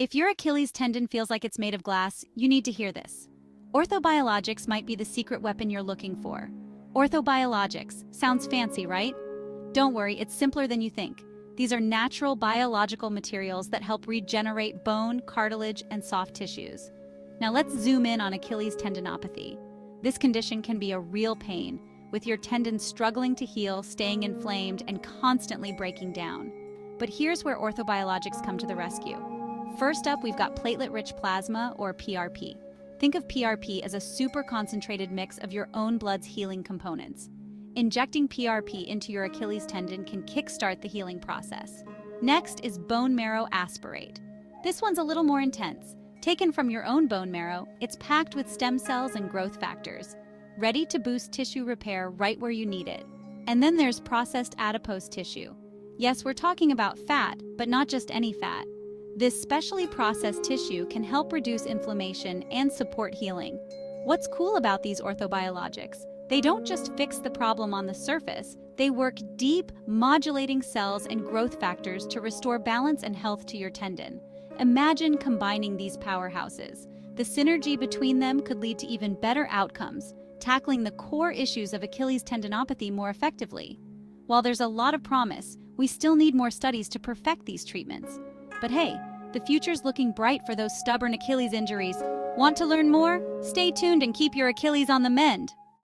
If your Achilles tendon feels like it's made of glass, you need to hear this. Orthobiologics might be the secret weapon you're looking for. Orthobiologics sounds fancy, right? Don't worry, it's simpler than you think. These are natural biological materials that help regenerate bone, cartilage, and soft tissues. Now let's zoom in on Achilles tendinopathy. This condition can be a real pain, with your tendons struggling to heal, staying inflamed, and constantly breaking down. But here's where orthobiologics come to the rescue. First up, we've got platelet-rich plasma, or PRP. Think of PRP as a super concentrated mix of your own blood's healing components. Injecting PRP into your Achilles tendon can kickstart the healing process. Next is bone marrow aspirate. This one's a little more intense. Taken from your own bone marrow, it's packed with stem cells and growth factors, ready to boost tissue repair right where you need it. And then there's processed adipose tissue. Yes, we're talking about fat, but not just any fat. This specially processed tissue can help reduce inflammation and support healing. What's cool about these orthobiologics? They don't just fix the problem on the surface, they work deep, modulating cells and growth factors to restore balance and health to your tendon. Imagine combining these powerhouses. The synergy between them could lead to even better outcomes, tackling the core issues of Achilles tendinopathy more effectively. While there's a lot of promise, we still need more studies to perfect these treatments. But hey, the future's looking bright for those stubborn Achilles injuries. Want to learn more? Stay tuned and keep your Achilles on the mend.